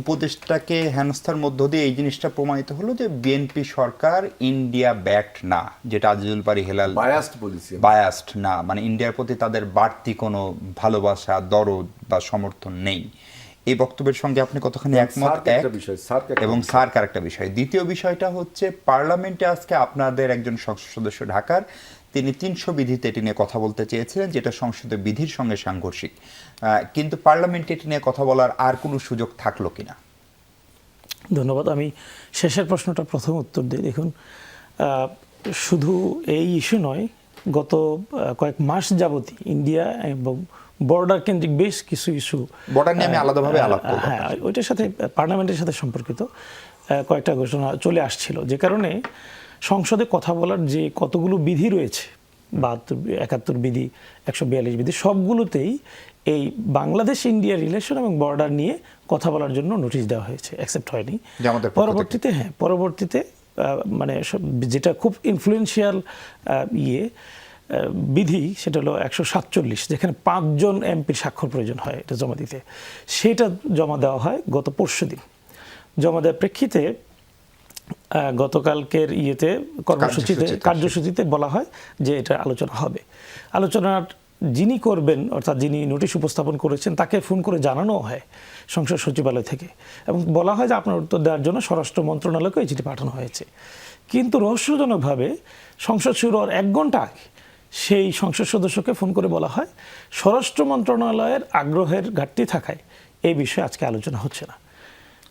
উপদেষ্টাকে হেনস্থার মধ্য দিয়ে এই জিনিসটা প্রমাণিত হলো যে বিএনপি সরকার ইন্ডিয়া ব্যাকড না, যেটা আজিজুল বারী হেলাল বায়াসড না, মানে ইন্ডিয়ার প্রতি তাদের বাড়তি কোনো ভালোবাসা, দরদ বা সমর্থন নেই। এই বক্তব্যের সঙ্গে আপনি কতখানি একমত? এবং সার্ক আরেকটা বিষয়। দ্বিতীয় বিষয়টা হচ্ছে পার্লামেন্টে আজকে আপনাদের একজন সংসদ সদস্য ঢাকার, তিনি 300 বিধিতে এটি নিয়ে কথা বলতে চেয়েছিলেন, যেটা সংসদের বিধির সঙ্গে সাংঘর্ষিক, কিন্তু পার্লামেন্টে এটি নিয়ে কথা বলার আর কোনো সুযোগ থাকলো কিনা? ধন্যবাদ। আমি শেষের প্রশ্নটা প্রথম উত্তর দিই। দেখুন, শুধু এই ইস্যু নয়, গত কয়েক মাস যাবতই ইন্ডিয়া এবং বর্ডার কেন্দ্রিক বেশ কিছু ইস্যু, বর্ডার নিয়ে আমি আলাদাভাবে আলাপ করব, হ্যাঁ, ওইটার সাথে পার্লামেন্টের সাথে সম্পর্কিত কয়েকটা ঘোষণা চলে আসছিল, যে কারণে সংসদে কথা বলার যে কতগুলো বিধি রয়েছে, 72, 71 বিধি, 142 বিধি, সবগুলোতেই এই বাংলাদেশ ইন্ডিয়া রিলেশন এবং বর্ডার নিয়ে কথা বলার জন্য নোটিশ দেওয়া হয়েছে, অ্যাকসেপ্ট হয়নি। পরবর্তীতে মানে যেটা খুব ইনফ্লুয়েন্সিয়াল বিধি, সেটা হলো 147, যেখানে 5 জন এমপির স্বাক্ষর প্রয়োজন হয় এটা জমা দিতে, সেটা জমা দেওয়া হয় গত পরশুদিন। জমা দেওয়ার প্রেক্ষিতে গতকালকের কার্যসূচিতে বলা হয় যে এটা আলোচনা হবে। আলোচনার যিনি করবেন, অর্থাৎ যিনি নোটিশ উপস্থাপন করেছেন, তাকে ফোন করে জানানো হয় সংসদ সচিবালয় থেকে, এবং বলা হয় যে আপনার উত্তর দেওয়ার জন্য স্বরাষ্ট্র মন্ত্রণালয়কে এই চিঠি পাঠানো হয়েছে। কিন্তু রহস্যজনকভাবে সংসদ শুরু হওয়ার 1 ঘন্টা আগে সেই সংসদ সদস্যকে ফোন করে বলা হয় স্বরাষ্ট্র মন্ত্রণালয়ের আগ্রহের ঘাটতি থাকায় এই বিষয়ে আজকে আলোচনা হচ্ছে না।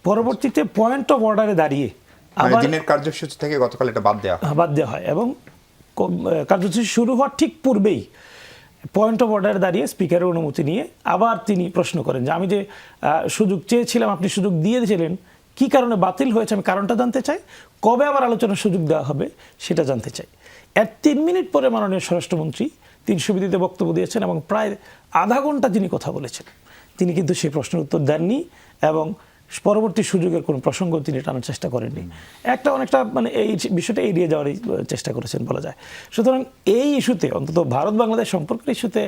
পরবর্তীতে পয়েন্ট অফ অর্ডারে দাঁড়িয়ে দিনের কার্যসূচি থেকে গতকাল এটা বাদ দেওয়া হয়, এবং কার্যসূচি শুরু হওয়ার ঠিক পূর্বেই পয়েন্ট অফ অর্ডারে দাঁড়িয়ে স্পিকারের অনুমতি নিয়ে আবার তিনি প্রশ্ন করেন যে আমি যে সুযোগ চেয়েছিলাম, আপনি সুযোগ দিয়েছিলেন, কি কারণে বাতিল হয়েছে, আমি কারণটা জানতে চাই, কবে আবার আলোচনার সুযোগ দেওয়া হবে সেটা জানতে চাই। এর 3 মিনিট পরে মাননীয় স্বরাষ্ট্রমন্ত্রী 300 বিধিতে বক্তব্য দিয়েছেন, এবং প্রায় আধা ঘন্টা যিনি কথা বলেছেন, তিনি কিন্তু সেই প্রশ্নের উত্তর দেননি, এবং পরবর্তী সুযোগের কোনো প্রসঙ্গ তিনি টানার চেষ্টা করেননি। অনেকটা মানে এই বিষয়টা এড়িয়ে যাওয়ারই চেষ্টা করেছেন বলা যায়। সুতরাং এই ইস্যুতে, অন্তত ভারত বাংলাদেশ সম্পর্কের ইস্যুতে,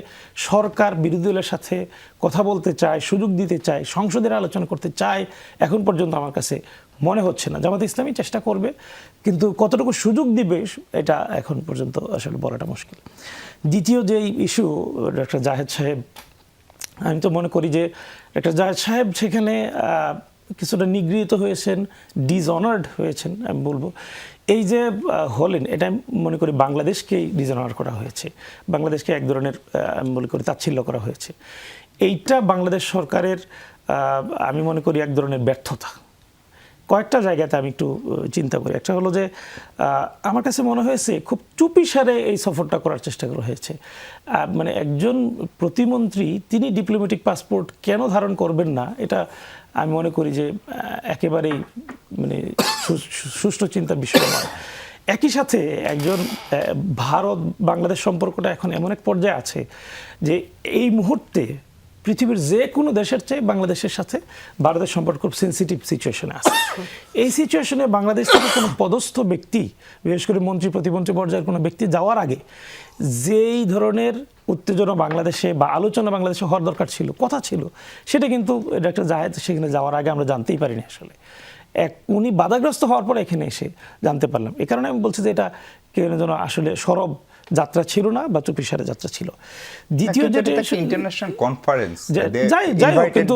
সরকার বিরোধী দলের সাথে কথা বলতে চায়, সুযোগ দিতে চায়, সংসদের আলোচনা করতে চায়, এখন পর্যন্ত আমার কাছে মনে হচ্ছে না। জামাত ইসলামী চেষ্টা করবে, কিন্তু কতটুকু সুযোগ দিবে এটা এখন পর্যন্ত আসলে বলাটা মুশকিল। দ্বিতীয় যে ইস্যু, ডক্টর জাহেদ সাহেব, আমি তো মনে করি যে ডক্টর জাহেদ সাহেব সেখানে কিছুটা নিগৃহীত হয়েছেন, ডিসঅনার্ড হয়েছেন আমি বলবো। এই যে হলেন, এটা আমি মনে করি বাংলাদেশকেই ডিসঅনার করা হয়েছে, বাংলাদেশকে এক ধরনের আমি মনে করি তাচ্ছিল্য করা হয়েছে। এইটা বাংলাদেশ সরকারের আমি মনে করি এক ধরনের ব্যর্থতা। কয়েকটা জায়গাতে আমি একটু চিন্তা করি। একটা হলো যে আমার কাছে মনে হয়েছে খুব চুপিসারে এই সফরটা করার চেষ্টা করা হয়েছে। মানে একজন প্রতিমন্ত্রী তিনি ডিপ্লোম্যাটিক পাসপোর্ট কেন ধারণ করবেন না, এটা আমি মনে করি যে একেবারেই মানে সুষ্ঠু চিন্তার বিষয় নয়। একই সাথে একজন ভারত বাংলাদেশ সম্পর্কটা এখন এমন এক পর্যায়ে আছে যে এই মুহূর্তে পৃথিবীর যে কোনো দেশের চেয়ে বাংলাদেশের সাথে ভারতের সম্পর্ক খুব সেন্সিটিভ সিচুয়েশনে আছে। এই সিচুয়েশনে বাংলাদেশ থেকে কোনো পদস্থ ব্যক্তি, বিশেষ করে মন্ত্রী প্রতিমন্ত্রী পর্যায়ের কোনো ব্যক্তি যাওয়ার আগে যেই ধরনের উত্তেজনা বাংলাদেশে বা আলোচনা বাংলাদেশে হওয়ার দরকার ছিল, কথা ছিল, সেটা কিন্তু ডক্টর জাহেদ সেখানে যাওয়ার আগে আমরা জানতেই পারিনি। আসলে উনি বাধাগ্রস্ত হওয়ার পরে এখানে এসে জানতে পারলাম। এই কারণে আমি বলছি যে এটা কেন যেন আসলে সরব যাত্রা ছিল না, বা চুপিসারে যাত্রা ছিল। দ্বিতীয় যেটা ইন্টারন্যাশনাল কনফারেন্স, কিন্তু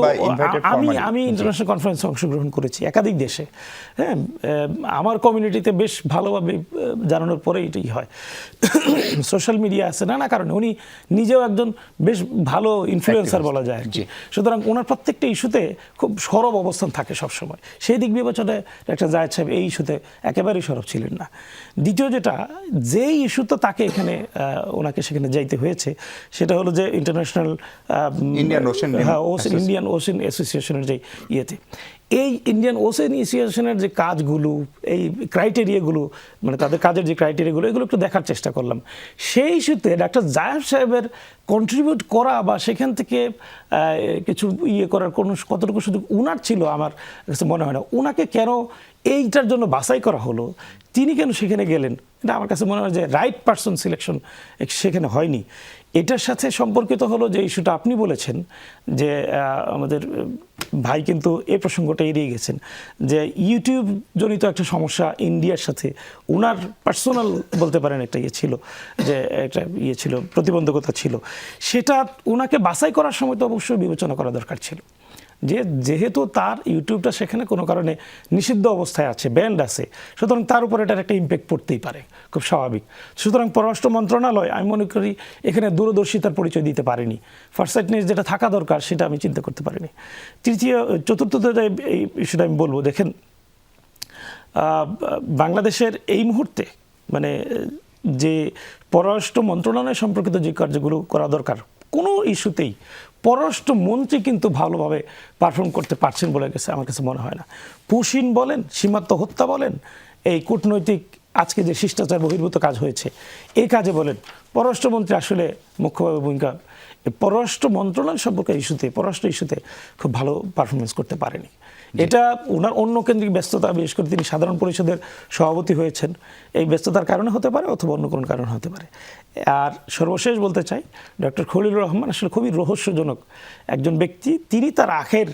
আমি ইন্টারন্যাশনাল কনফারেন্সে অংশগ্রহণ করেছি একাধিক দেশে। হ্যাঁ, আমার কমিউনিটিতে বেশ ভালোভাবে জানানোর পরে এটাই হয়। সোশ্যাল মিডিয়া আছে নানা কারণে, উনি নিজেও একজন বেশ ভালো ইনফ্লুয়েন্সার বলা যায় আর কি। সুতরাং ওনার প্রত্যেকটা ইস্যুতে খুব সরব অবস্থান থাকে সবসময়। সেই দিক বিবেচনায় একটা জায়েদ সাহেব এই ইস্যুতে একেবারেই সরব ছিলেন না। দ্বিতীয় যেটা, যেই ইস্যুতে তাকে এখানে ওনাকে সেখানে যাইতে হয়েছে, সেটা হলো যে ইন্টারন্যাশনাল ইন্ডিয়ান ওশেন অ্যাসোসিয়েশনের যে ইয়েতে, এই ইন্ডিয়ান ওশেন অ্যাসোসিয়েশনের যে কাজগুলো, এই ক্রাইটেরিয়াগুলো, মানে তাদের কাজের যে ক্রাইটেরিয়াগুলো, এগুলো একটু দেখার চেষ্টা করলাম। সেই ইস্যুতে ডাক্তার জায়েদ সাহেবের কন্ট্রিবিউট করা বা সেখান থেকে কিছু করার কোনো কতটুকু সুযোগ উনার ছিল আমার কাছে মনে হয় না। উনাকে কেন এইটার জন্য বাছাই করা হলো, তিনি কেন সেখানে গেলেন, এটা আমার কাছে মনে হয় যে রাইট পারসন সিলেকশন সেখানে হয়নি। এটার সাথে সম্পর্কিত হলো যে ইস্যুটা আপনি বলেছেন যে আমাদের ভাই কিন্তু এই প্রসঙ্গটা এড়িয়ে গেছেন, যে ইউটিউব জনিত একটা সমস্যা ইন্ডিয়ার সাথে ওনার পার্সোনাল বলতে পারেন একটা ইয়ে ছিল, যে একটা ইয়ে ছিল, প্রতিবন্ধকতা ছিল, সেটা ওনাকে বাছাই করার সময় তো অবশ্যই বিবেচনা করা দরকার ছিল, যে যেহেতু তার ইউটিউবটা সেখানে কোনো কারণে নিষিদ্ধ অবস্থায় আছে, ব্যান্ড আছে, সুতরাং তার উপর এটার একটা ইম্প্যাক্ট পড়তেই পারে, খুব স্বাভাবিক। সুতরাং পররাষ্ট্র মন্ত্রণালয় আমি মনে করি এখানে দূরদর্শিতার পরিচয় দিতে পারেনি, ফারসাইটনেস যেটা থাকা দরকার সেটা আমি চিন্তা করতে পারিনি। চতুর্থত এই ইস্যুটা আমি বলবো, দেখেন বাংলাদেশের এই মুহূর্তে মানে যে পররাষ্ট্র মন্ত্রণালয় সম্পর্কিত যে কার্যগুলো করা দরকার, কোনো ইস্যুতেই পররাষ্ট্র মন্ত্রী কিন্তু ভালোভাবে পারফর্ম করতে পারছেন বলে আমার কাছে মনে হয় না। পুশিন বলেন, সীমান্ত হত্যা বলেন, এই কূটনৈতিক আজকে যে শিষ্টাচার বহির্ভূত কাজ হয়েছে এই কাজে বলেন, পররাষ্ট্রমন্ত্রী আসলে মুখ্যভাবে ভূমিকা পররাষ্ট্র মন্ত্রণালয় সম্পর্কে ইস্যুতে, পররাষ্ট্র ইস্যুতে খুব ভালো পারফরমেন্স করতে পারেনি। এটা ওনার অন্য কেন্দ্রিক ব্যস্ততা, বিশেষ করে তিনি সাধারণ পরিষদের সভাপতি হয়েছেন, এই ব্যস্ততার কারণে হতে পারে অথবা অন্য কোনো কারণে হতে পারে। আর সর্বশেষ বলতে চাই, ডক্টর খলিলুর রহমান আসলে খুবই রহস্যজনক একজন ব্যক্তি। তিনি তার আখের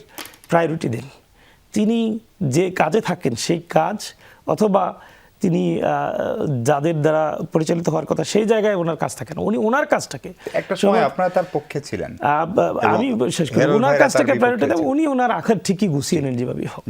প্রায়োরিটি দেন, তিনি যে কাজে থাকেন সেই কাজ অথবা তিনি যাদের দ্বারা পরিচালিত হওয়ার কথা সেই জায়গায় ওনার কাজ থাকে না, উনি ওনার কাজটাকে একটা সময় আপনারা তার পক্ষে ছিলেন, আমি শেষ করি, ওনার কাজটাকে প্রায়োরিটি দেন, উনি ওনার আখের ঠিকই গুছিয়ে নেন যেভাবে হোক।